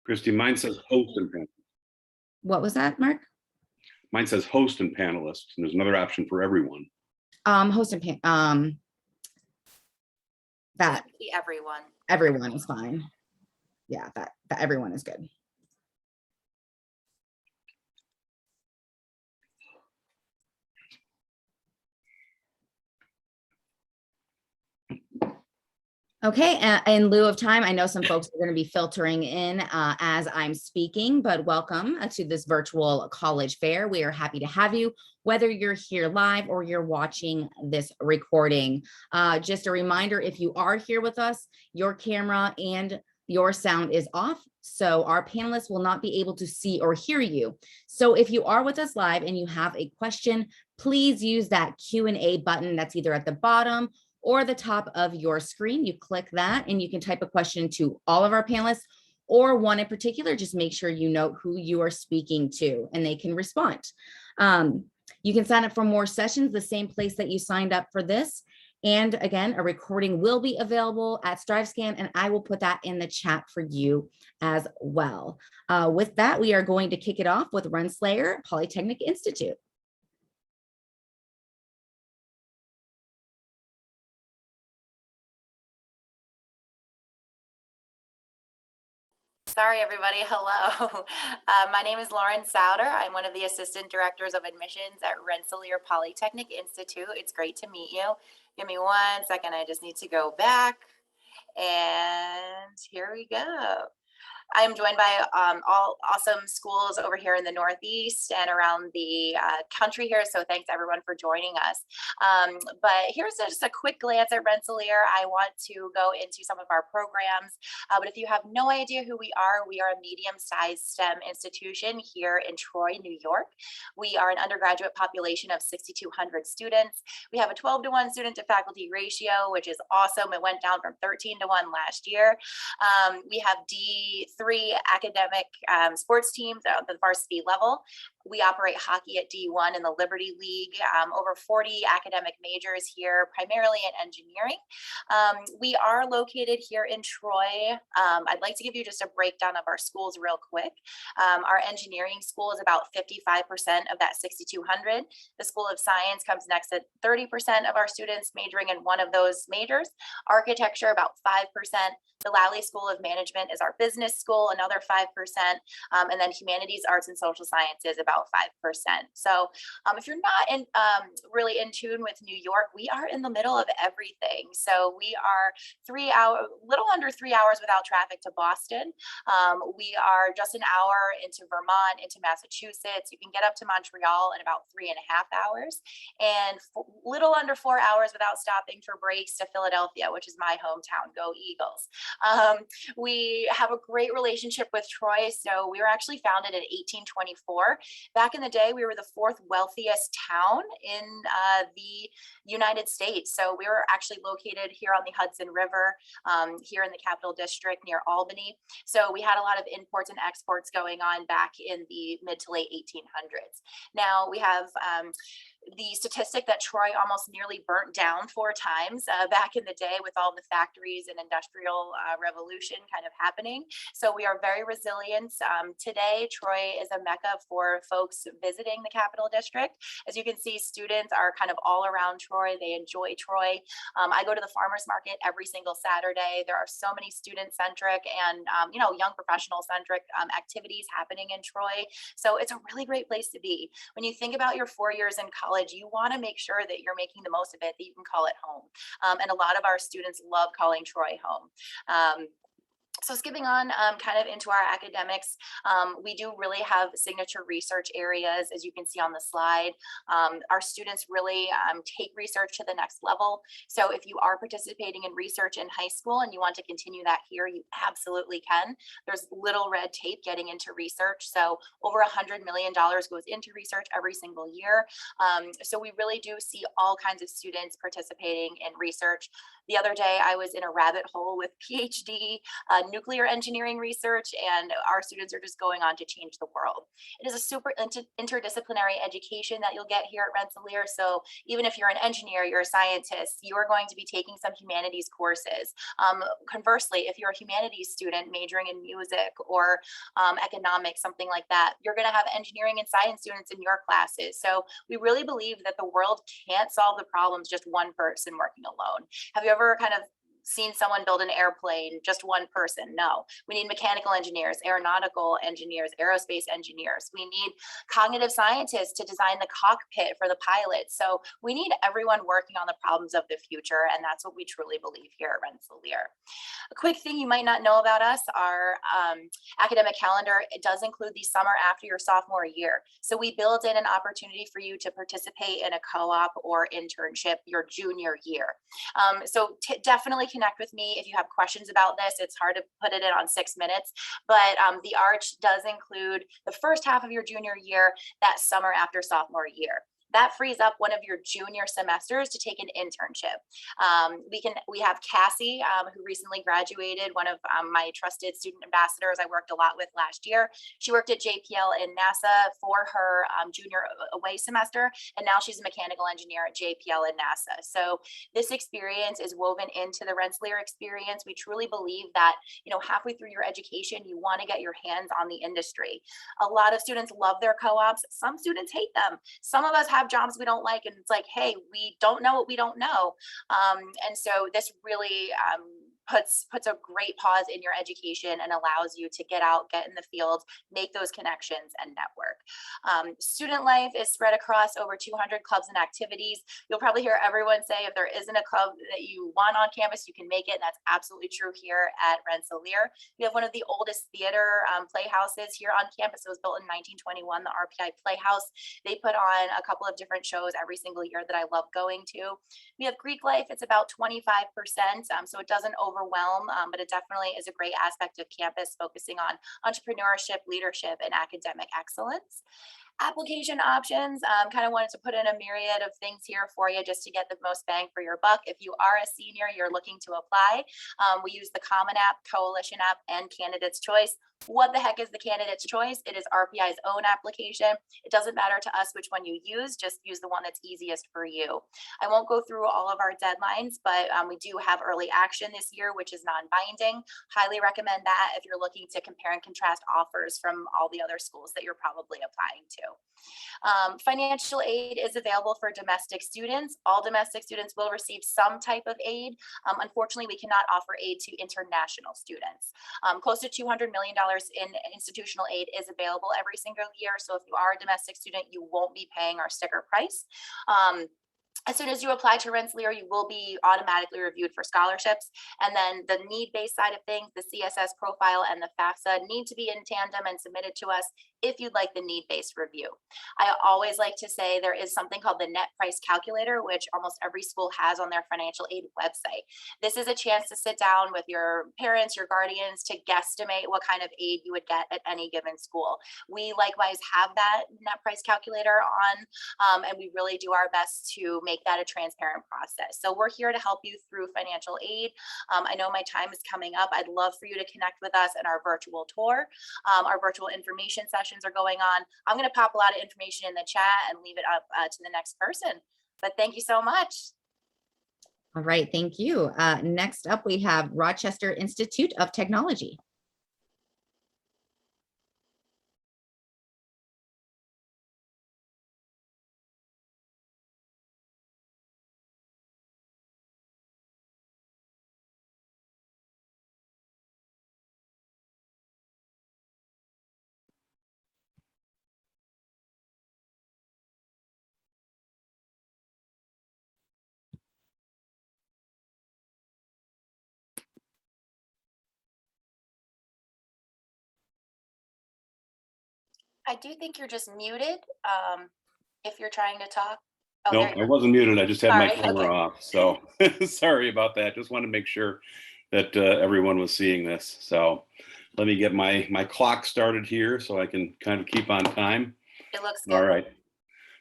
Christy, mine says host and panelist. What was that, Mark? Mine says host and panelist, and there's another option for everyone. Host and that everyone is fine. Yeah, that everyone is good. Okay, in lieu of time, I know some folks are going to be filtering in as I'm speaking, but welcome to this virtual college fair. We are happy to have you, whether you're here live or you're watching this recording. Just a reminder, if you are here with us, your camera and your sound is off, so our panelists will not be able to see or hear you. So if you are with us live and you have a question, please use that Q&A button that's either at the bottom or the top of your screen. You click that and you can type a question to all of our panelists or one in particular. Just make sure you note who you are speaking to and they can respond. You can sign up for more sessions, the same place that you signed up for this. And again, a recording will be available at StriveScan, and I will put that in the chat for you as well. With that, we are going to kick it off with Rensselaer Polytechnic Institute. Sorry, everybody. Hello. My name is Lauren Souter. I'm one of the assistant directors of admissions at Rensselaer Polytechnic Institute. It's great to meet you. Give me 1 second. I just need to go back. And here we go. I am joined by all awesome schools over here in the Northeast and around the country here. So thanks everyone for joining us. But here's just a quick glance at Rensselaer. I want to go into some of our programs. But if you have no idea who we are a medium-sized STEM institution here in Troy, New York. We are an undergraduate population of 6,200 students. We have a 12-to-1 student to faculty ratio, which is awesome. It went down from 13-to-1 last year. We have D3 academic sports teams at the varsity level. We operate hockey at D1 in the Liberty League, over 40 academic majors here, primarily in engineering. We are located here in Troy. I'd like to give you just a breakdown of our schools real quick. Our engineering school is about 55% of that 6,200. The School of Science comes next at 30% of our students majoring in one of those majors. Architecture, about 5%. The Lally School of Management is our business school, another 5%. And then Humanities, Arts, and Social Sciences, about 5%. So if you're not really in tune with New York, we are in the middle of everything. So we are little under 3 hours without traffic to Boston. We are just an hour into Vermont, into Massachusetts. You can get up to Montreal in about 3.5 hours, and little under 4 hours without stopping for breaks to Philadelphia, which is my hometown. Go Eagles. We have a great relationship with Troy. So we were actually founded in 1824. Back in the day, we were the 4th wealthiest town in the United States. So we were actually located here on the Hudson River, here in the Capital District near Albany. So we had a lot of imports and exports going on back in the mid to late 1800s. Now we have the statistic that Troy almost nearly burnt down 4 times back in the day with all the factories and industrial revolution kind of happening. So we are very resilient. Today, Troy is a mecca for folks visiting the Capital District. As you can see, students are kind of all around Troy. They enjoy Troy. I go to the farmers market every single Saturday. There are so many student-centric and young professional-centric activities happening in Troy. So it's a really great place to be. When you think about your 4 years in college, you want to make sure that you're making the most of it, that you can call it home. And a lot of our students love calling Troy home. So skipping on kind of into our academics, we do really have signature research areas, as you can see on the slide. Our students really take research to the next level. So if you are participating in research in high school and you want to continue that here, you absolutely can. There's little red tape getting into research. So over $100 million goes into research every single year. So we really do see all kinds of students participating in research. The other day, I was in a rabbit hole with PhD nuclear engineering research, and our students are just going on to change the world. It is a super interdisciplinary education that you'll get here at Rensselaer. So even if you're an engineer, you're a scientist, you are going to be taking some humanities courses. Conversely, if you're a humanities student majoring in music or economics, something like that, you're going to have engineering and science students in your classes. So we really believe that the world can't solve the problems just one person working alone. Have you ever kind of seen someone build an airplane, just one person? No, we need mechanical engineers, aeronautical engineers, aerospace engineers. We need cognitive scientists to design the cockpit for the pilots. So we need everyone working on the problems of the future. And that's what we truly believe here at Rensselaer. A quick thing you might not know about us, our academic calendar, it does include the summer after your sophomore year. So we build in an opportunity for you to participate in a co-op or internship your junior year. So definitely connect with me if you have questions about this. It's hard to put it in on 6 minutes, but the ARCH does include the first half of your junior year, that summer after sophomore year. That frees up one of your junior semesters to take an internship. We have Cassie, who recently graduated, one of my trusted student ambassadors I worked a lot with last year. She worked at JPL in NASA for her junior away semester, and now she's a mechanical engineer at JPL and NASA. So this experience is woven into the Rensselaer experience. We truly believe that, you know, halfway through your education, you want to get your hands on the industry. A lot of students love their co-ops. Some students hate them. Some of us have jobs we don't like, and it's like, hey, we don't know what we don't know. And so this really puts a great pause in your education and allows you to get out, get in the field, make those connections and network. Student life is spread across over 200 clubs and activities. You'll probably hear everyone say if there isn't a club that you want on campus, you can make it. And that's absolutely true here at Rensselaer. We have one of the oldest theater playhouses here on campus. It was built in 1921, the RPI Playhouse. They put on a couple of different shows every single year that I love going to. We have Greek life. It's about 25%, so it doesn't overwhelm, but it definitely is a great aspect of campus, focusing on entrepreneurship, leadership, and academic excellence. Application options, kind of wanted to put in a myriad of things here for you just to get the most bang for your buck. If you are a senior, you're looking to apply, we use the Common App, Coalition App, and Candidate's Choice. What the heck is the Candidate's Choice? It is RPI's own application. It doesn't matter to us which one you use, just use the one that's easiest for you. I won't go through all of our deadlines, but we do have early action this year, which is non-binding. Highly recommend that if you're looking to compare and contrast offers from all the other schools that you're probably applying to. Financial aid is available for domestic students. All domestic students will receive some type of aid. Unfortunately, we cannot offer aid to international students. Close to $200 million in institutional aid is available every single year. So if you are a domestic student, you won't be paying our sticker price. As soon as you apply to Rensselaer, you will be automatically reviewed for scholarships. And then the need-based side of things, the CSS profile and the FAFSA need to be in tandem and submitted to us if you'd like the need-based review. I always like to say there is something called the net price calculator, which almost every school has on their financial aid website. This is a chance to sit down with your parents, your guardians, to guesstimate what kind of aid you would get at any given school. We likewise have that net price calculator on, and we really do our best to make that a transparent process. So we're here to help you through financial aid. I know my time is coming up. I'd love for you to connect with us in our virtual tour. Our virtual information sessions are going on. I'm going to pop a lot of information in the chat and leave it up to the next person. But thank you so much. All right, thank you. Next up, we have Rochester Institute of Technology. I do think you're just muted if you're trying to talk. Oh, No, I wasn't muted. I just had my camera okay. off. So sorry about that. Just wanted to make sure that everyone was seeing this. So let me get my clock started here so I can kind of keep on time. It looks good. All right.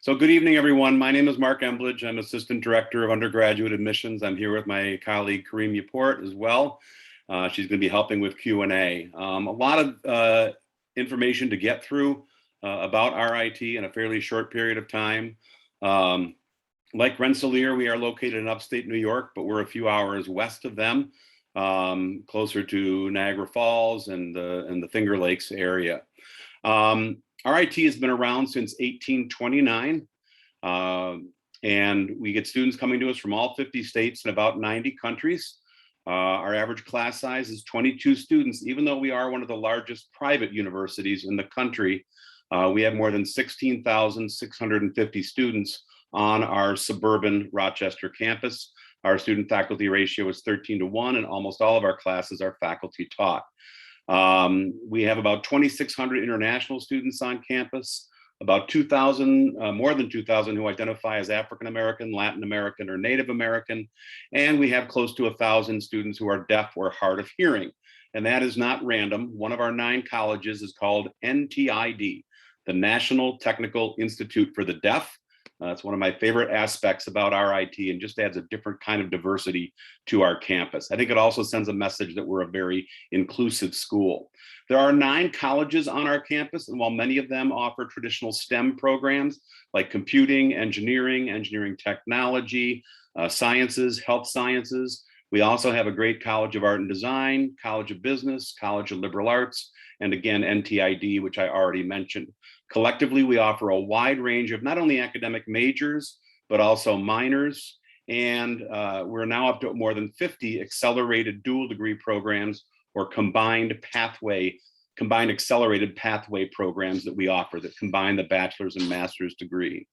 So good evening, everyone. My name is Mark Embledge. I'm Assistant Director of Undergraduate Admissions. I'm here with my colleague Kareem Yaport as well. She's going to be helping with Q&A. A lot of information to get through about RIT in a fairly short period of time. Like Rensselaer, we are located in upstate New York, but we're a few hours west of them, closer to Niagara Falls and the Finger Lakes area. RIT has been around since 1829, and we get students coming to us from all 50 states and about 90 countries. Our average class size is 22 students, even though we are one of the largest private universities in the country. We have more than 16,650 students on our suburban Rochester campus. Our student faculty ratio is 13-1, and almost all of our classes are faculty taught. We have about 2,600 international students on campus, about 2,000, more than 2,000 who identify as African American, Latin American, or Native American. And we have close to 1,000 students who are deaf or hard of hearing. And that is not random. One of our 9 colleges is called NTID, the National Technical Institute for the Deaf. It's one of my favorite aspects about RIT, and just adds a different kind of diversity to our campus. I think it also sends a message that we're a very inclusive school. There are 9 colleges on our campus, and while many of them offer traditional STEM programs like computing, engineering technology, sciences, health sciences, we also have a great College of Art and Design, College of Business, College of Liberal Arts, and again, NTID, which I already mentioned. Collectively, we offer a wide range of not only academic majors, but also minors. And we're now up to more than 50 accelerated dual degree programs or combined accelerated pathway programs that we offer that combine the bachelor's and master's degree.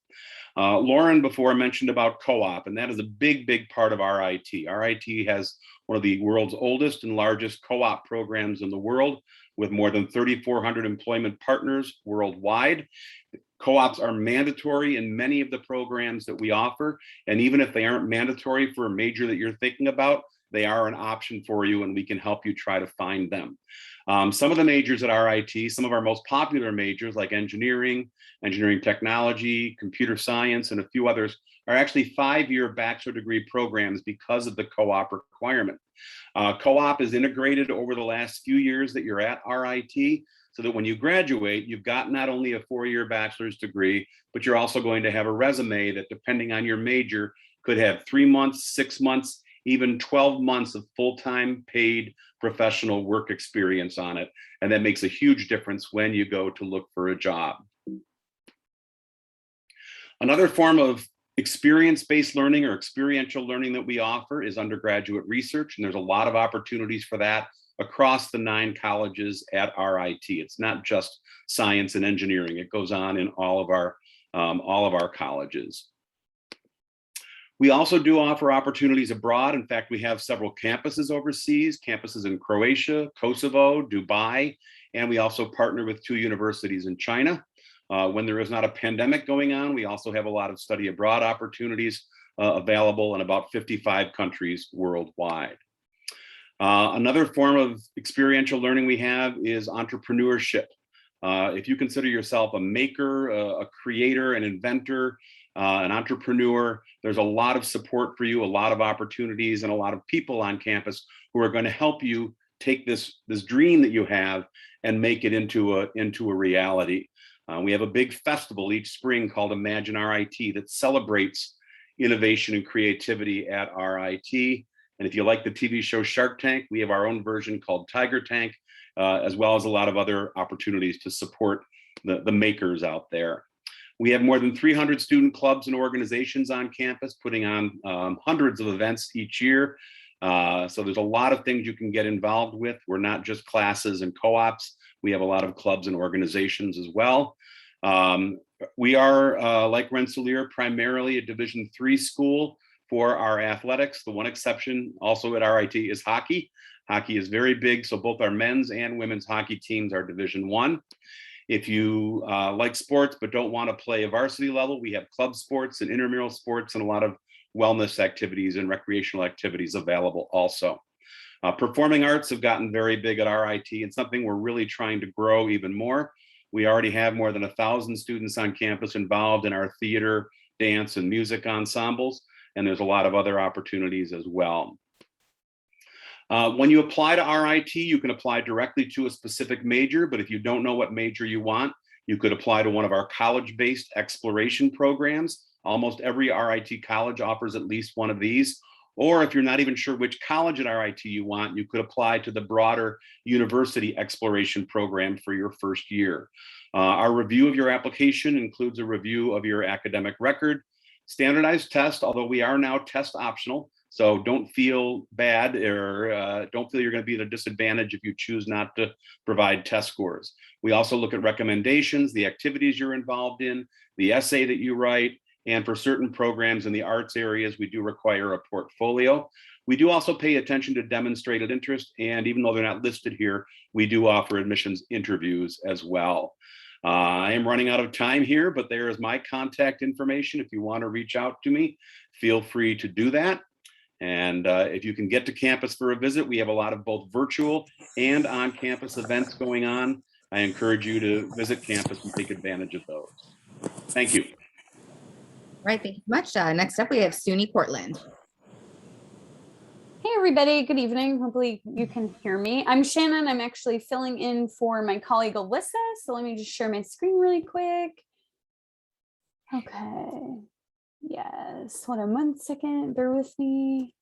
Lauren before mentioned about co-op, and that is a big part of RIT. RIT has one of the world's oldest and largest co-op programs in the world, with more than 3,400 employment partners worldwide. Co-ops are mandatory in many of the programs that we offer. And even if they aren't mandatory for a major that you're thinking about, they are an option for you, and we can help you try to find them. Some of the majors at RIT, some of our most popular majors like engineering technology, computer science, and a few others are actually 5-year bachelor degree programs because of the co-op requirement. Co-op is integrated over the last few years that you're at RIT, so that when you graduate, you've got not only a 4-year bachelor's degree, but you're also going to have a resume that, depending on your major, could have 3 months, 6 months, even 12 months of full-time paid professional work experience on it. And that makes a huge difference when you go to look for a job. Another form of experience-based learning or experiential learning that we offer is undergraduate research, and there's a lot of opportunities for that across the 9 colleges at RIT. It's not just science and engineering. It goes on in all of our colleges. We also do offer opportunities abroad. In fact, we have several campuses overseas, campuses in Croatia, Kosovo, Dubai, and we also partner with 2 universities in China. When there is not a pandemic going on, we also have a lot of study abroad opportunities available in about 55 countries worldwide. Another form of experiential learning we have is entrepreneurship. If you consider yourself a maker, a creator, an inventor, an entrepreneur, there's a lot of support for you, a lot of opportunities, and a lot of people on campus who are going to help you take this dream that you have and make it into a reality. We have a big festival each spring called Imagine RIT that celebrates innovation and creativity at RIT. And if you like the TV show Shark Tank, we have our own version called Tiger Tank, as well as a lot of other opportunities to support the makers out there. We have more than 300 student clubs and organizations on campus, putting on hundreds of events each year. So there's a lot of things you can get involved with. We're not just classes and co-ops. We have a lot of clubs and organizations as well. We are, like Rensselaer, primarily a Division III school for our athletics. The one exception also at RIT is hockey. Hockey is very big, so both our men's and women's hockey teams are Division I. If you like sports but don't want to play a varsity level, we have club sports and intramural sports and a lot of wellness activities and recreational activities available also. Performing arts have gotten very big at RIT and something we're really trying to grow even more. We already have more than 1,000 students on campus involved in our theater, dance, and music ensembles, and there's a lot of other opportunities as well. When you apply to RIT, you can apply directly to a specific major, but if you don't know what major you want, you could apply to one of our college-based exploration programs. Almost every RIT college offers at least one of these. Or if you're not even sure which college at RIT you want, you could apply to the broader university exploration program for your first year. Our review of your application includes a review of your academic record, standardized test, although we are now test optional. So don't feel bad or don't feel you're going to be at a disadvantage if you choose not to provide test scores. We also look at recommendations, the activities you're involved in, the essay that you write, and for certain programs in the arts areas, we do require a portfolio. We do also pay attention to demonstrated interest, and even though they're not listed here, we do offer admissions interviews as well. I am running out of time here, but there is my contact information. If you want to reach out to me, feel free to do that. And if you can get to campus for a visit, we have a lot of both virtual and on-campus events going on. I encourage you to visit campus and take advantage of those. Thank you. Right, thank you so much. Next up, we have SUNY Portland. Hey everybody, good evening. Hopefully you can hear me. I'm Shannon. I'm actually filling in for my colleague Alyssa. So let me just share my screen really quick. Okay. Yes, hold on 1 second, bear with me.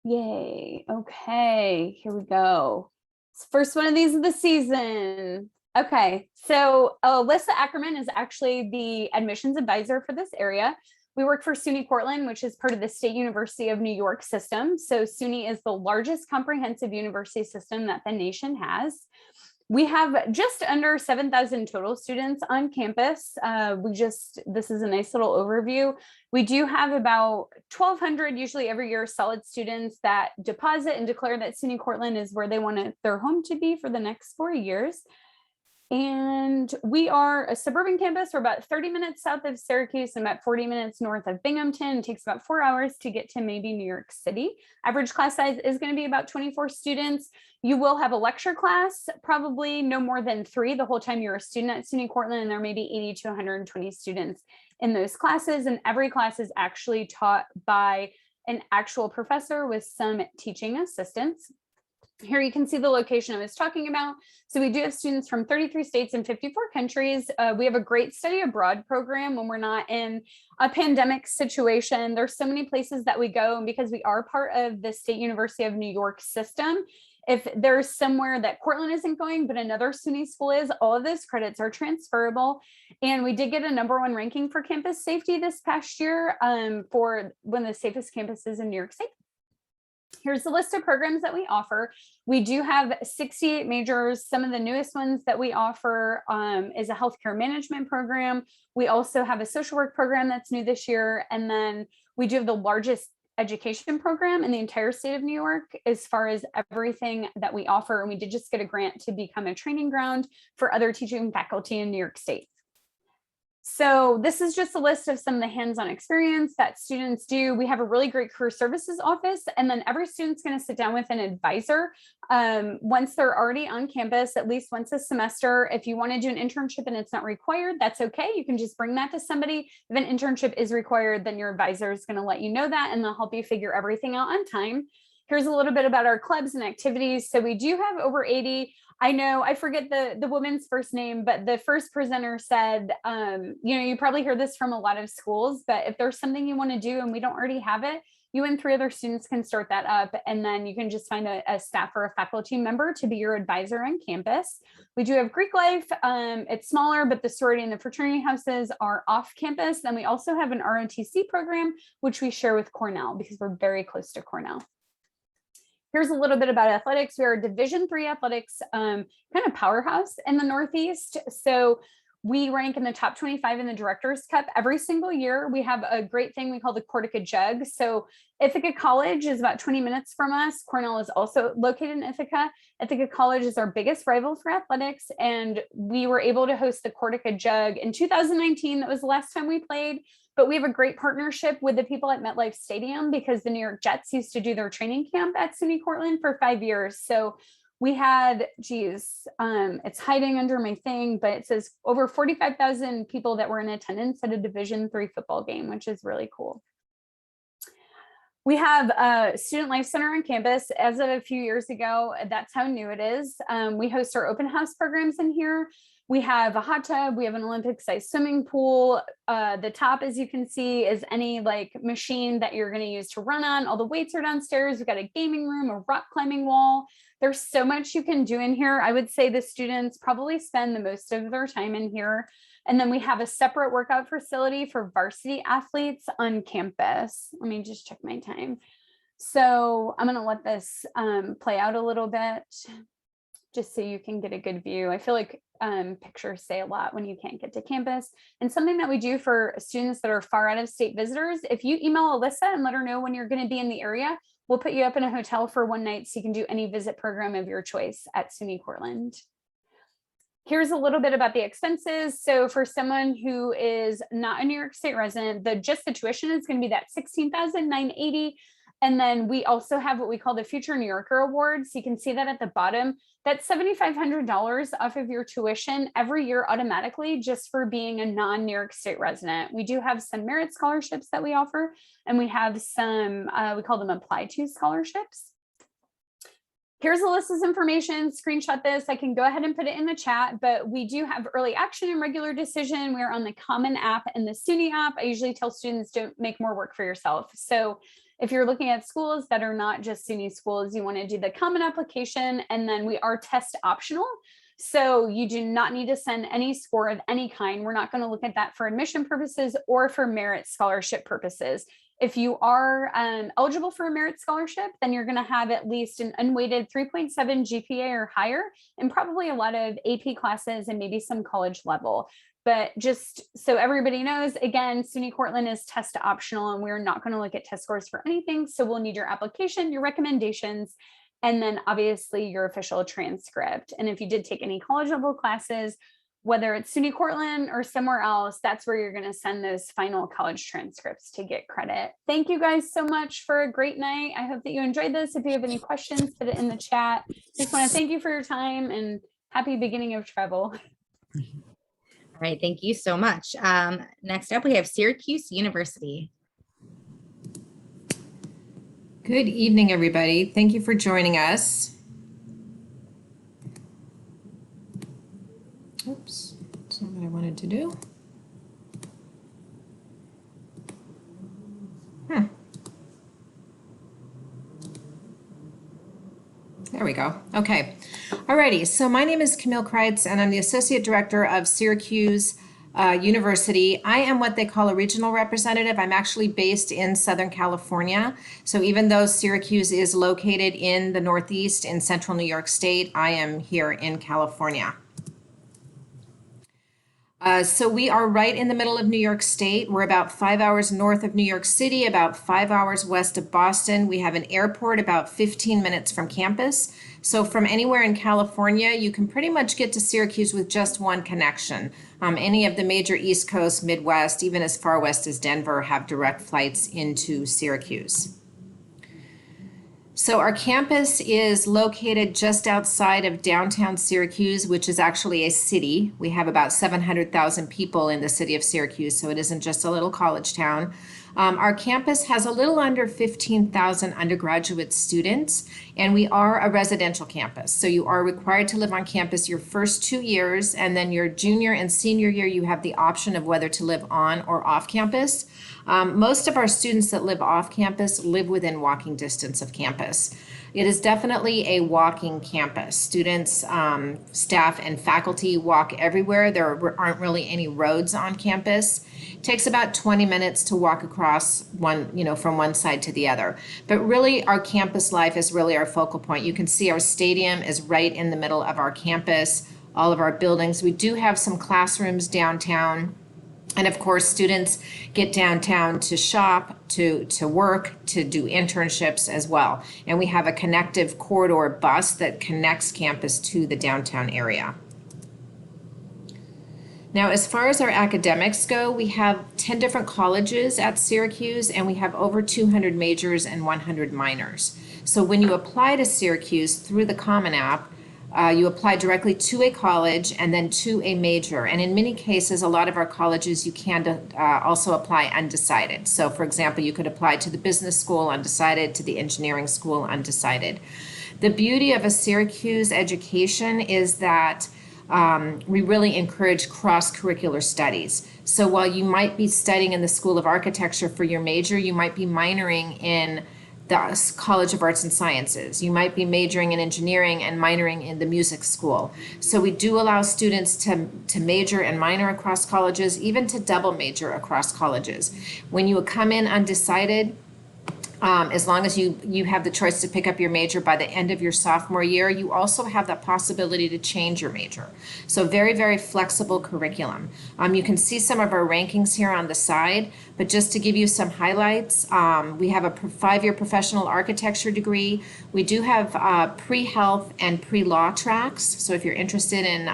Yay, okay, here we go. It's the first one of these of the season. Okay, so Alyssa Ackerman is actually the admissions advisor for this area. We work for SUNY Cortland, which is part of the State University of New York system. So SUNY is the largest comprehensive university system that the nation has. We have just under 7,000 total students on campus. This is a nice little overview. We do have about 1,200 usually every year solid students that deposit and declare that SUNY Cortland is where they want their home to be for the next 4 years. And we are a suburban campus. We're about 30 minutes south of Syracuse and about 40 minutes north of Binghamton. It takes about 4 hours to get to maybe New York City. Average class size is going to be about 24 students. You will have a lecture class, probably no more than 3 the whole time you're a student at SUNY Cortland, and there may be 80 to 120 students in those classes. And every class is actually taught by an actual professor with some teaching assistants. Here you can see the location I was talking about. So we do have students from 33 states and 54 countries. We have a great study abroad program when we're not in a pandemic situation. There's so many places that we go, and because we are part of the State University of New York system, if there's somewhere that Cortland isn't going, but another SUNY school is, all of those credits are transferable. And we did get a #1 ranking for campus safety this past year for one of the safest campuses in New York State. Here's the list of programs that we offer. We do have 68 majors. Some of the newest ones that we offer is a healthcare management program. We also have a social work program that's new this year. And then we do have the largest education program in the entire state of New York as far as everything that we offer. And we did just get a grant to become a training ground for other teaching faculty in New York State. So this is just a list of some of the hands-on experience that students do. We have a really great career services office, and then every student's going to sit down with an advisor once they're already on campus, at least once a semester. If you want to do an internship and it's not required, that's okay. You can just bring that to somebody. If an internship is required, then your advisor is going to let you know that, and they'll help you figure everything out on time. Here's a little bit about our clubs and activities. So we do have over 80. I know, I forget the woman's first name, but the first presenter said, you probably hear this from a lot of schools, but if there's something you want to do and we don't already have it, you and 3 other students can start that up. And then you can just find a staff or a faculty member to be your advisor on campus. We do have Greek life. It's smaller, but the sorority and the fraternity houses are off campus. Then we also have an ROTC program, which we share with Cornell because we're very close to Cornell. Here's a little bit about athletics. We are a Division III athletics kind of powerhouse in the Northeast. So we rank in the top 25 in the Directors Cup every single year. We have a great thing we call the Cortica Jug. So Ithaca College is about 20 minutes from us. Cornell is also located in Ithaca. Ithaca College is our biggest rival for athletics, and we were able to host the Cortica Jug in 2019. That was the last time we played. But we have a great partnership with the people at MetLife Stadium because the New York Jets used to do their training camp at SUNY Cortland for 5 years. So we had, it's hiding under my thing, but it says over 45,000 people that were in attendance at a Division III football game, which is really cool. We have a student life center on campus. As of a few years ago, that's how new it is. We host our open house programs in here. We have a hot tub. We have an Olympic-sized swimming pool. The top, as you can see, is any like machine that you're going to use to run on. All the weights are downstairs. We've got a gaming room, a rock climbing wall. There's so much you can do in here. I would say the students probably spend the most of their time in here. And then we have a separate workout facility for varsity athletes on campus. Let me just check my time. So I'm going to let this play out a little bit, just so you can get a good view. I feel like pictures say a lot when you can't get to campus. And something that we do for students that are far out of state visitors, if you email Alyssa and let her know when you're going to be in the area, we'll put you up in a hotel for one night so you can do any visit program of your choice at SUNY Cortland. Here's a little bit about the expenses. So for someone who is not a New York State resident, just the tuition is going to be that $16,980. And then we also have what we call the Future New Yorker Award. So you can see that at the bottom. That's $7,500 off of your tuition every year automatically, just for being a non-New York State resident. We do have some merit scholarships that we offer, and we have some, we call them Apply To scholarships. Here's Alyssa's information. Screenshot this. I can go ahead and put it in the chat, but we do have early action and regular decision. We're on the Common app and the SUNY app. I usually tell students, don't make more work for yourself. So if you're looking at schools that are not just SUNY schools, you want to do the Common application, and then we are test optional. So you do not need to send any score of any kind. We're not going to look at that for admission purposes or for merit scholarship purposes. If you are eligible for a merit scholarship, then you're going to have at least an unweighted 3.7 GPA or higher, and probably a lot of AP classes and maybe some college level. But just so everybody knows, again, SUNY Cortland is test optional, and we're not going to look at test scores for anything. So we'll need your application, your recommendations, and then obviously your official transcript. And if you did take any college level classes, whether it's SUNY Cortland or somewhere else, that's where you're going to send those final college transcripts to get credit. Thank you guys so much for a great night. I hope that you enjoyed this. If you have any questions, put it in the chat. Just want to thank you for your time and happy beginning of travel. All right, thank you so much. Next up, we have Syracuse University. Good evening, everybody. Thank you for joining us. Oops, that's not what I wanted to do. There we go. Okay. Alrighty. So my name is Camille Kreitz, and I'm the Associate Director of Syracuse University. I am what they call a regional representative. I'm actually based in Southern California. So even though Syracuse is located in the Northeast in central New York State, I am here in California. So we are right in the middle of New York State. We're about 5 hours north of New York City, about 5 hours west of Boston. We have an airport about 15 minutes from campus. So from anywhere in California, you can pretty much get to Syracuse with just one connection. Any of the major East Coast, Midwest, even as far west as Denver, have direct flights into Syracuse. So our campus is located just outside of downtown Syracuse, which is actually a city. We have about 700,000 people in the city of Syracuse, so it isn't just a little college town. Our campus has a little under 15,000 undergraduate students, and we are a residential campus. So you are required to live on campus your first 2 years, and then your junior and senior year, you have the option of whether to live on or off campus. Most of our students that live off campus live within walking distance of campus. It is definitely a walking campus. Students, staff, and faculty walk everywhere. There aren't really any roads on campus. It takes about 20 minutes to walk across from one side to the other. But really, our campus life is really our focal point. You can see our stadium is right in the middle of our campus, all of our buildings. We do have some classrooms downtown. And of course, students get downtown to shop, to work, to do internships as well. And we have a connective corridor bus that connects campus to the downtown area. Now, as far as our academics go, we have 10 different colleges at Syracuse, and we have over 200 majors and 100 minors. So when you apply to Syracuse through the Common App, You apply directly to a college and then to a major. And in many cases, a lot of our colleges, you can also apply undecided. So for example, you could apply to the business school undecided, to the engineering school undecided. The beauty of a Syracuse education is that we really encourage cross-curricular studies. So while you might be studying in the School of Architecture for your major, you might be minoring in the College of Arts and Sciences. You might be majoring in engineering and minoring in the music school. So we do allow students to major and minor across colleges, even to double major across colleges. When you come in undecided, as long as you have the choice to pick up your major by the end of your sophomore year, you also have that possibility to change your major. So very, very flexible curriculum. You can see some of our rankings here on the side, but just to give you some highlights, we have a 5-year professional architecture degree. We do have pre-health and pre-law tracks. So if you're interested in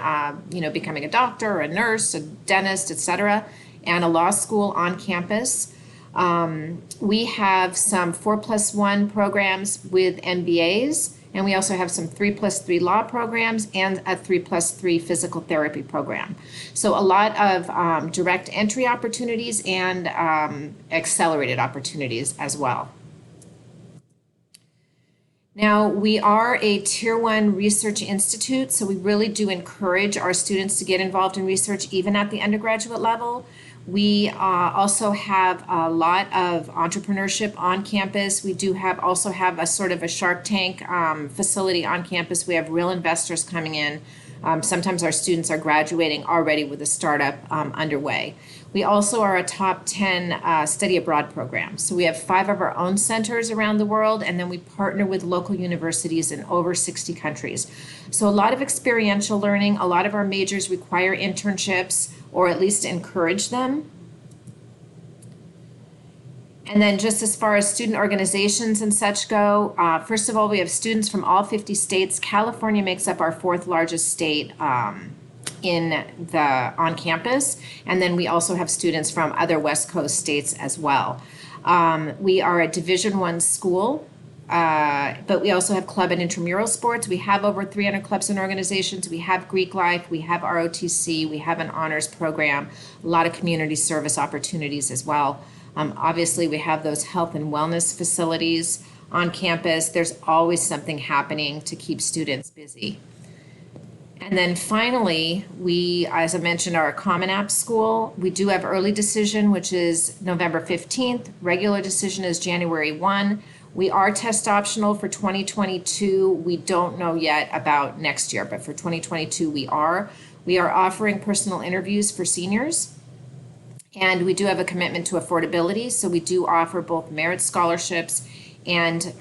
becoming a doctor, a nurse, a dentist, etc., and a law school on campus. We have some 4+1 programs with MBAs, and we also have some 3+3 law programs and a 3+3 physical therapy program. So a lot of direct entry opportunities and accelerated opportunities as well. Now, we are a Tier 1 research institute, so we really do encourage our students to get involved in research even at the undergraduate level. We also have a lot of entrepreneurship on campus. We do also have a sort of a Shark Tank facility on campus. We have real investors coming in. Sometimes our students are graduating already with a startup underway. We also are a top 10 study abroad program. So we have 5 of our own centers around the world, and then we partner with local universities in over 60 countries. So a lot of experiential learning. A lot of our majors require internships, or at least encourage them. And then just as far as student organizations and such go, first of all, we have students from all 50 states. California makes up our 4th largest state on campus. And then we also have students from other West Coast states as well. We are a Division I school. But we also have club and intramural sports. We have over 300 clubs and organizations. We have Greek life, we have ROTC, we have an honors program, a lot of community service opportunities as well. Obviously, we have those health and wellness facilities on campus. There's always something happening to keep students busy. And then finally, we, as I mentioned, are a Common App school. We do have early decision, which is November 15th. Regular decision is January 1. We are test optional for 2022. We don't know yet about next year, but for 2022 we are. We are offering personal interviews for seniors. And we do have a commitment to affordability. So we do offer both merit scholarships and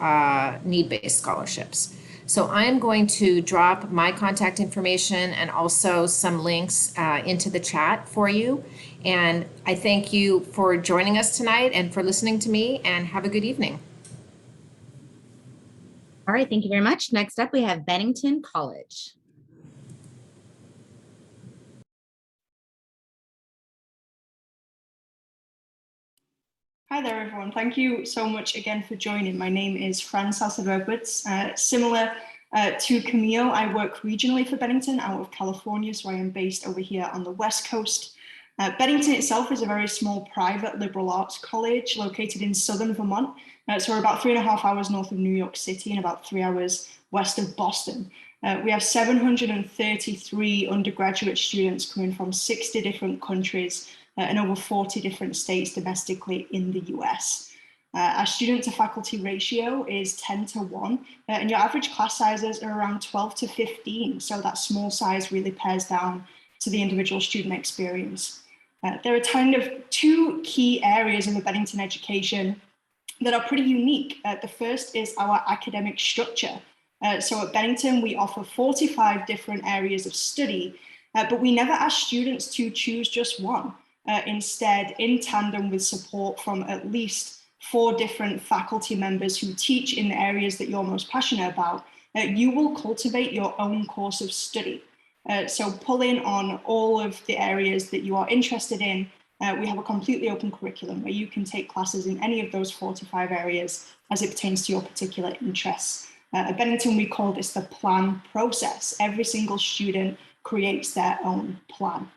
need-based scholarships. So I'm going to drop my contact information and also some links into the chat for you. And I thank you for joining us tonight and for listening to me, and have a good evening. All right, thank you very much. Next up, we have Bennington College. Hi there, everyone. Thank you so much again for joining. My name is Fran Salcedo-Edwards. Similar to Camille, I work regionally for Bennington out of California, so I am based over here on the West Coast. Bennington itself is a very small private liberal arts college located in southern Vermont. So we're about 3.5 hours north of New York City and about 3 hours west of Boston. We have 733 undergraduate students coming from 60 different countries and over 40 different states domestically in the US. Our student to faculty ratio is 10:1, and your average class sizes are around 12 to 15. So that small size really pares down to the individual student experience. There are kind of 2 key areas in the Bennington education that are pretty unique. The first is our academic structure. So at Bennington, we offer 45 different areas of study, but we never ask students to choose just one. Instead, in tandem with support from at least 4 different faculty members who teach in the areas that you're most passionate about, you will cultivate your own course of study. So pulling on all of the areas that you are interested in, we have a completely open curriculum where you can take classes in any of those 45 areas as it pertains to your particular interests. At Bennington, we call this the plan process. Every single student creates their own plan.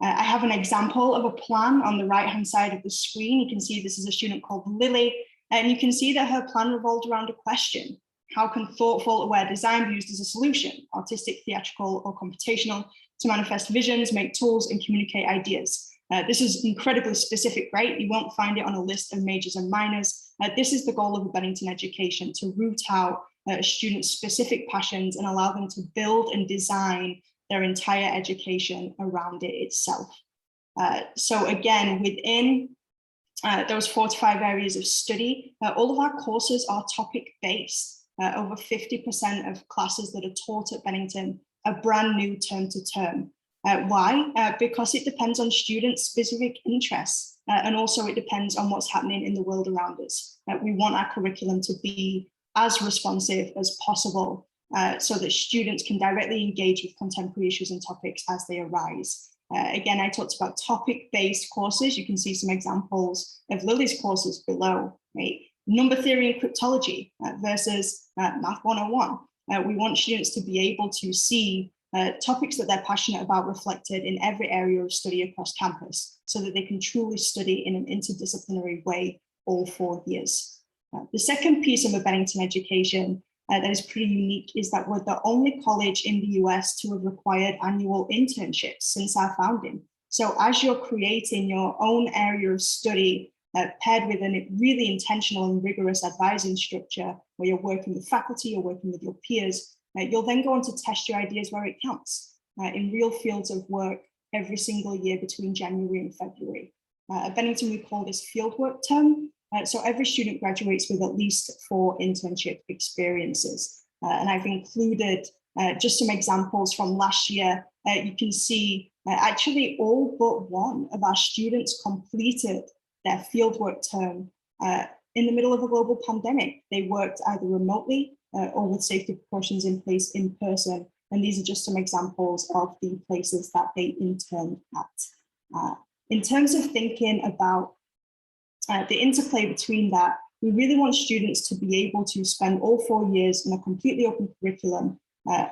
I have an example of a plan on the right-hand side of the screen. You can see this is a student called Lily, and you can see that her plan revolved around a question. How can thoughtful, aware design be used as a solution, artistic, theatrical, or computational, to manifest visions, make tools, and communicate ideas? This is incredibly specific, right? You won't find it on a list of majors and minors. This is the goal of a Bennington Education, to root out a student's specific passions and allow them to build and design their entire education around it itself. So again, within those 4 to 5 areas of study, all of our courses are topic-based. Over 50% of classes that are taught at Bennington are brand new term to term. Why? Because it depends on students' specific interests, and also it depends on what's happening in the world around us. We want our curriculum to be as responsive as possible, so that students can directly engage with contemporary issues and topics as they arise. Again, I talked about topic-based courses. You can see some examples of Lily's courses below, right? Number theory and cryptology versus Math 101. We want students to be able to see topics that they're passionate about reflected in every area of study across campus, so that they can truly study in an interdisciplinary way all 4 years. The second piece of a Bennington Education that is pretty unique is that we're the only college in the US to have required annual internships since our founding. So as you're creating your own area of study, paired with a really intentional and rigorous advising structure, where you're working with faculty, you're working with your peers, you'll then go on to test your ideas where it counts, in real fields of work every single year between January and February. At Bennington, we call this fieldwork term. So every student graduates with at least 4 internship experiences. And I've included just some examples from last year. You can see actually all but 1 of our students completed their fieldwork term in the middle of a global pandemic. They worked either remotely or with safety precautions in place in person. And these are just some examples of the places that they interned at. In terms of thinking about the interplay between that, we really want students to be able to spend all 4 years in a completely open curriculum,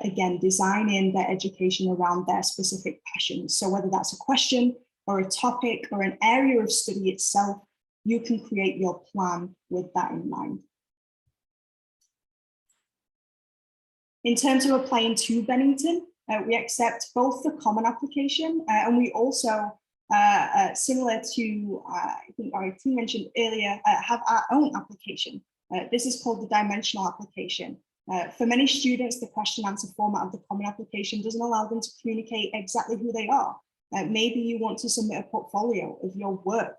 again, designing their education around their specific passions. So whether that's a question or a topic or an area of study itself, you can create your plan with that in mind. In terms of applying to Bennington, we accept both the common application and we also, similar to, I think our team mentioned earlier, have our own application. This is called the dimensional application. For many students, the question answer format of the common application doesn't allow them to communicate exactly who they are. Maybe you want to submit a portfolio of your work.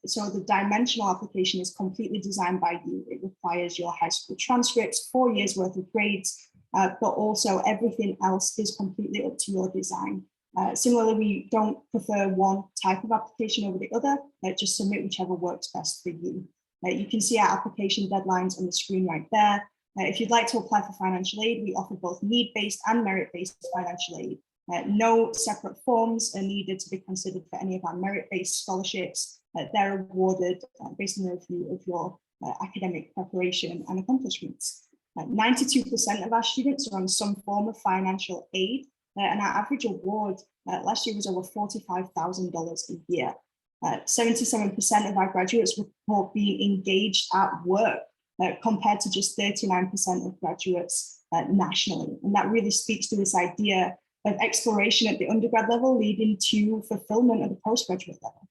So the dimensional application is completely designed by you. It requires your high school transcripts, 4 years worth of grades, but also everything else is completely up to your design. Similarly, we don't prefer one type of application over the other. Just submit whichever works best for you. You can see our application deadlines on the screen right there. If you'd like to apply for financial aid, we offer both need-based and merit-based financial aid. No separate forms are needed to be considered for any of our merit-based scholarships. They're awarded based on a review of your academic preparation and accomplishments. 92% of our students are on some form of financial aid, and our average award last year was over $45,000 a year. 77% of our graduates report being engaged at work, compared to just 39% of graduates nationally. And that really speaks to this idea of exploration at the undergrad level leading to fulfillment at the postgraduate level.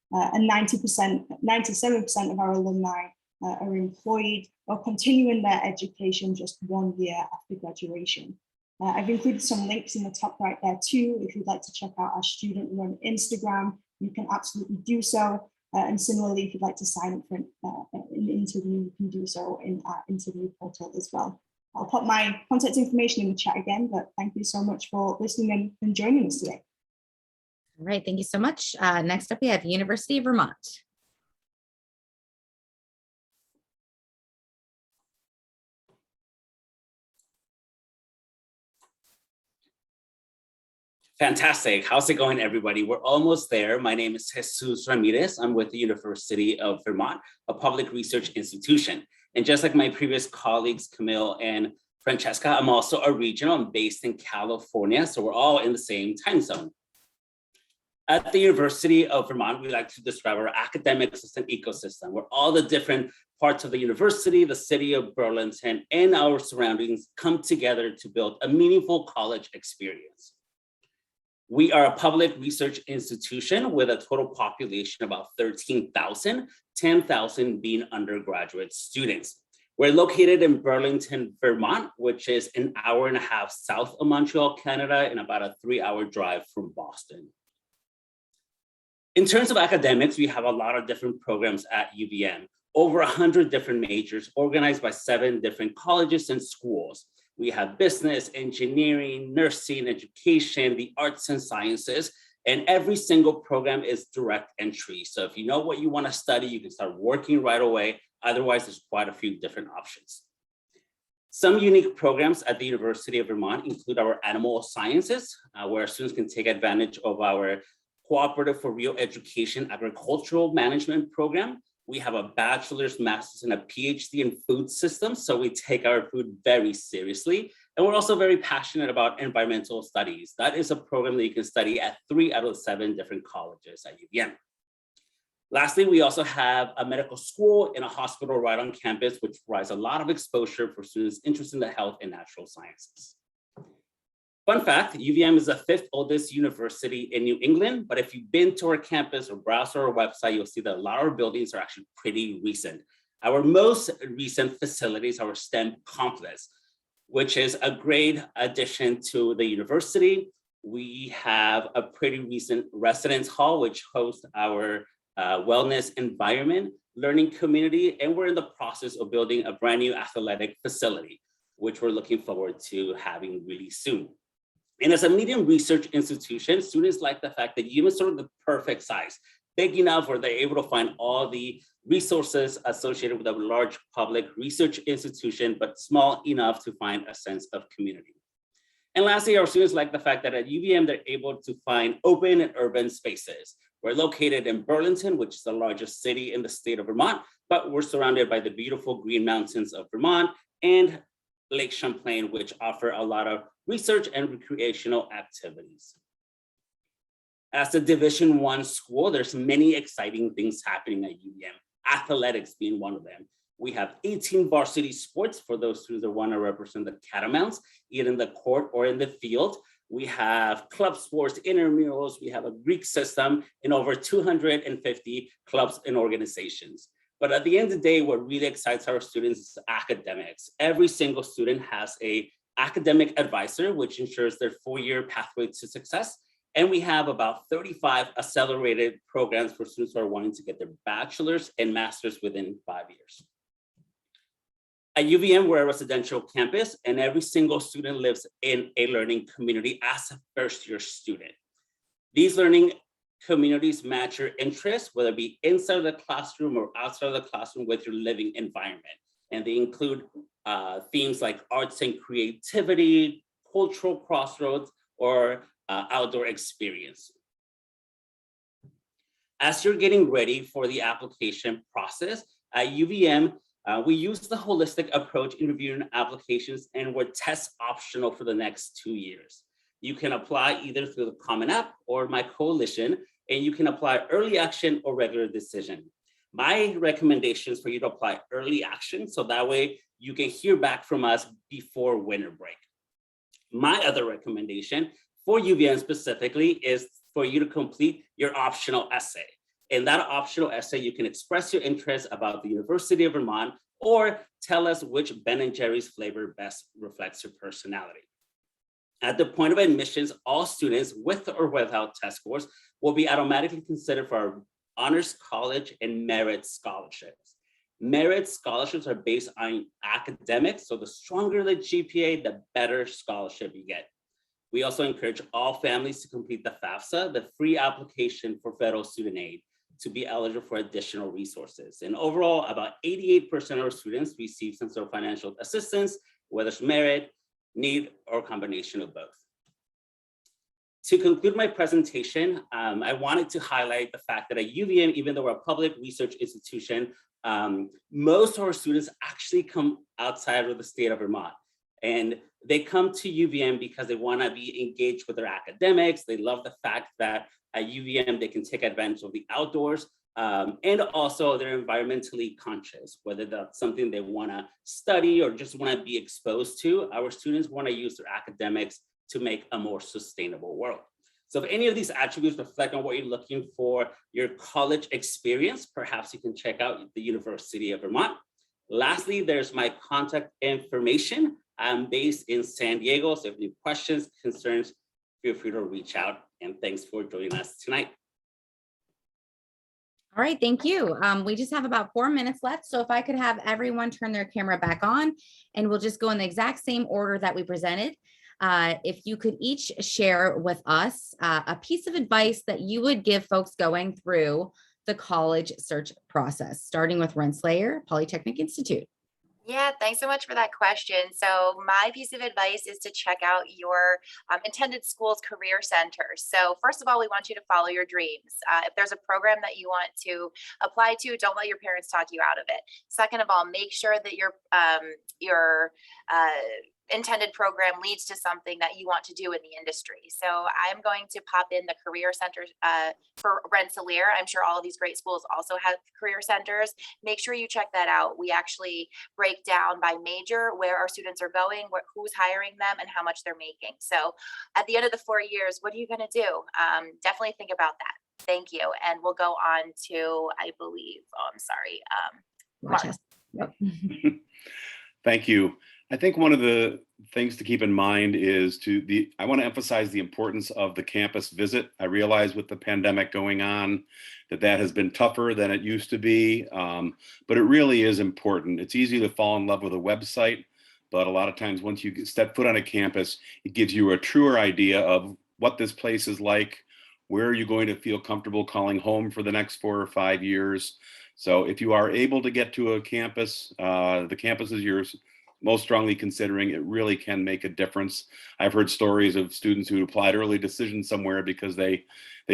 And 97% of our alumni are employed or continuing their education just 1 year after graduation. I've included some links in the top right there too. If you'd like to check out our student run Instagram, you can absolutely do so. And similarly, if you'd like to sign up for an interview, you can do so in our interview portal as well. I'll put my contact information in the chat again, but thank you so much for listening and joining us today. All right, thank you so much. Next up, we have University of Vermont. Fantastic. How's it going, everybody? We're almost there. My name is Jesus Ramirez. I'm with the University of Vermont, a public research institution. And just like my previous colleagues, Camille and Francesca, I'm also a regional. I'm based in California, so we're all in the same time zone. At the University of Vermont, we like to describe our academic assistant ecosystem, where all the different parts of the university, the city of Burlington, and our surroundings come together to build a meaningful college experience. We are a public research institution with a total population of about 13,000, 10,000 being undergraduate students. We're located in Burlington, Vermont, which is an hour and a half south of Montreal, Canada, and about a 3-hour drive from Boston. In terms of academics, we have a lot of different programs at UVM, over 100 different majors organized by 7 different colleges and schools. We have business, engineering, nursing, education, the arts and sciences, and every single program is direct entry. So if you know what you want to study, you can start working right away. Otherwise, there's quite a few different options. Some unique programs at the University of Vermont include our animal sciences, where students can take advantage of our Cooperative for Real Education Agricultural Management program. We have a bachelor's, master's, and a PhD in food systems, so we take our food very seriously. And we're also very passionate about environmental studies. That is a program that you can study at 3 out of 7 different colleges at UVM. Lastly, we also have a medical school and a hospital right on campus, which provides a lot of exposure for students interested in the health and natural sciences. Fun fact, UVM is the 5th oldest university in New England, but if you've been to our campus or browsed our website, you'll see that a lot of our buildings are actually pretty recent. Our most recent facilities are our STEM complex, which is a great addition to the university. We have a pretty recent residence hall, which hosts our wellness environment, learning community, and we're in the process of building a brand new athletic facility, which we're looking forward to having really soon. And as a medium research institution, students like the fact that UVM is sort of the perfect size, big enough where they're able to find all the resources associated with a large public research institution, but small enough to find a sense of community. And lastly, our students like the fact that at UVM, they're able to find open and urban spaces. We're located in Burlington, which is the largest city in the state of Vermont, but we're surrounded by the beautiful Green Mountains of Vermont and Lake Champlain, which offer a lot of research and recreational activities. As a Division I school, there's many exciting things happening at UVM, athletics being one of them. We have 18 varsity sports for those students that want to represent the Catamounts, either in the court or in the field. We have club sports, intramurals, we have a Greek system, and over 250 clubs and organizations. But at the end of the day, what really excites our students is academics. Every single student has an academic advisor, which ensures their 4-year pathway to success. And we have about 35 accelerated programs for students who are wanting to get their bachelor's and master's within 5 years. At UVM, we're a residential campus, and every single student lives in a learning community as a first-year student. These learning communities match your interests, whether it be inside of the classroom or outside of the classroom with your living environment. And they include themes like arts and creativity, cultural crossroads, or outdoor experience. As you're getting ready for the application process, at UVM, we use the holistic approach in reviewing applications, and we're test optional for the next 2 years. You can apply either through the Common App or my coalition, and you can apply early action or regular decision. My recommendation is for you to apply early action, so that way you can hear back from us before winter break. My other recommendation for UVM specifically is for you to complete your optional essay. In that optional essay, you can express your interest about the University of Vermont or tell us which Ben & Jerry's flavor best reflects your personality. At the point of admissions, all students with or without test scores will be automatically considered for our honors college and merit scholarships. Merit scholarships are based on academics, so the stronger the GPA, the better scholarship you get. We also encourage all families to complete the FAFSA, the free application for federal student aid, to be eligible for additional resources. And overall, about 88% of our students receive some sort of financial assistance, whether it's merit, need, or combination of both. To conclude my presentation, I wanted to highlight the fact that at UVM, even though we're a public research institution, Most of our students actually come outside of the state of Vermont. And they come to UVM because they want to be engaged with their academics. They love the fact that at UVM, they can take advantage of the outdoors. And also they're environmentally conscious, whether that's something they want to study or just want to be exposed to. Our students want to use their academics to make a more sustainable world. So if any of these attributes reflect on what you're looking for your college experience, perhaps you can check out the University of Vermont. Lastly, there's my contact information. I'm based in San Diego, so if you have any questions, concerns, feel free to reach out. And thanks for joining us tonight. All right, thank you. We just have about 4 minutes left. So if I could have everyone turn their camera back on, and we'll just go in the exact same order that we presented. If you could each share with us a piece of advice that you would give folks going through the college search process, starting with Rensselaer Polytechnic Institute. Yeah, thanks so much for that question. So my piece of advice is to check out your intended school's career centers. So first of all, we want you to follow your dreams. If there's a program that you want to apply to, don't let your parents talk you out of it. Second of all, make sure that your intended program leads to something that you want to do in the industry. So I'm going to pop in the career centers for Rensselaer. I'm sure all of these great schools also have career centers. Make sure you check that out. We actually break down by major where our students are going, who's hiring them, and how much they're making. So at the end of the 4 years, what are you going to do? Definitely think about that. Thank you. And we'll go on to, I believe, Mark. Rochester. Yep. Thank you. I think one of the things to keep in mind is I want to emphasize the importance of the campus visit. I realize with the pandemic going on that has been tougher than it used to be, but it really is important. It's easy to fall in love with a website, but a lot of times once you step foot on a campus, it gives you a truer idea of what this place is like, where are you going to feel comfortable calling home for the next 4 or 5 years. So if you are able to get to a campus, the campus is yours. Most strongly considering, it really can make a difference. I've heard stories of students who applied early decision somewhere because they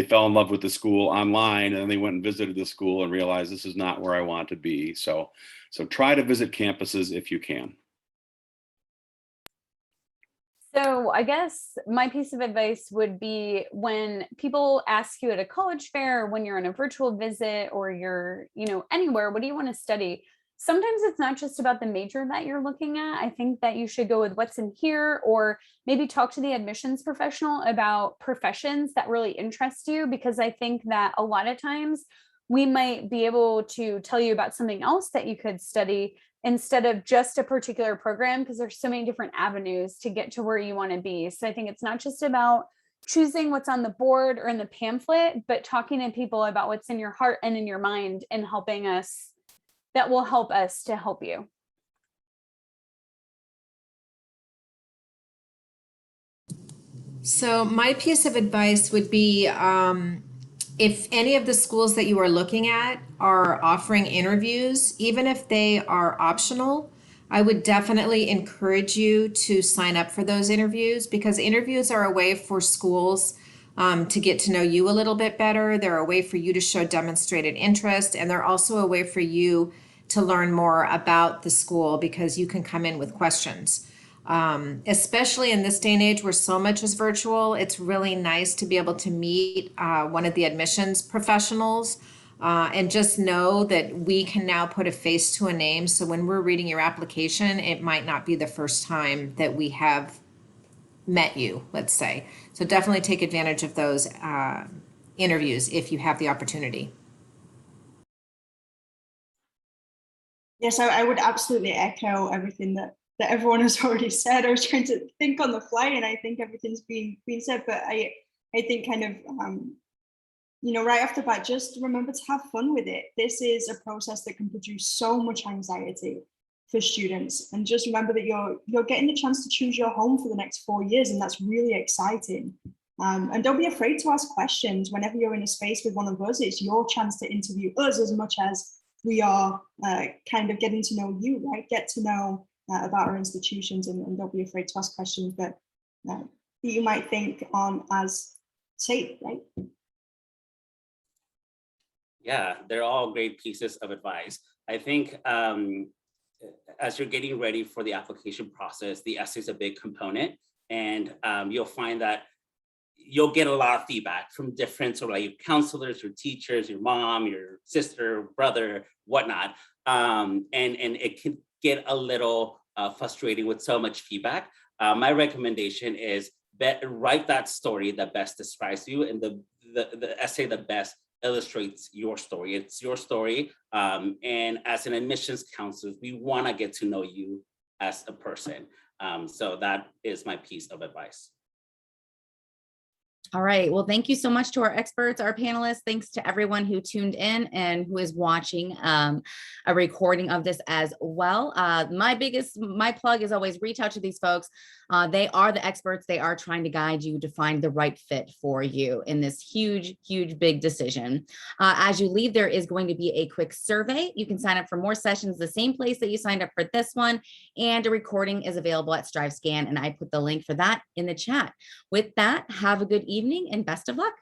fell in love with the school online, and then they went and visited the school and realized this is not where I want to be. So try to visit campuses if you can. So I guess my piece of advice would be when people ask you at a college fair, when you're on a virtual visit, or you're, anywhere, what do you want to study? Sometimes it's not just about the major that you're looking at. I think that you should go with what's in here, or maybe talk to the admissions professional about professions that really interest you, because I think that a lot of times we might be able to tell you about something else that you could study instead of just a particular program, because there's so many different avenues to get to where you want to be. So I think it's not just about choosing what's on the board or in the pamphlet, but talking to people about what's in your heart and in your mind, and that will help us to help you. So my piece of advice would be, if any of the schools that you are looking at are offering interviews, even if they are optional, I would definitely encourage you to sign up for those interviews, because interviews are a way for schools to get to know you a little bit better. They're a way for you to show demonstrated interest, and they're also a way for you to learn more about the school, because you can come in with questions. Especially in this day and age where so much is virtual, it's really nice to be able to meet one of the admissions professionals and just know that we can now put a face to a name. So when we're reading your application, it might not be the first time that we have met you, let's say. So definitely take advantage of those interviews if you have the opportunity. Yes, I would absolutely echo everything that everyone has already said. I was trying to think on the fly, and I think everything's been said, but I think kind of, right off the bat, just remember to have fun with it. This is a process that can produce so much anxiety for students. And just remember that you're getting the chance to choose your home for the next 4 years, and that's really exciting. And don't be afraid to ask questions. Whenever you're in a space with one of us, it's your chance to interview us as much as we are kind of getting to know you, right? Get to know about our institutions, and don't be afraid to ask questions that you might think aren't as safe, right? Yeah, they're all great pieces of advice. I think as you're getting ready for the application process, the essay is a big component, and you'll find that you'll get a lot of feedback from different sort of like your counselors, your teachers, your mom, your sister, brother, whatnot. And it can get a little frustrating with so much feedback. My recommendation is write that story that best describes you, and the essay that best illustrates your story. It's your story. And as an admissions counselor, we want to get to know you as a person. So that is my piece of advice. All right. Well, thank you so much to our experts, our panelists. Thanks to everyone who tuned in and who is watching a recording of this as well. My plug is always reach out to these folks. They are the experts. They are trying to guide you to find the right fit for you in this huge, big decision. As you leave, there is going to be a quick survey. You can sign up for more sessions, the same place that you signed up for this one. And a recording is available at StriveScan. And I put the link for that in the chat. With that, have a good evening and best of luck.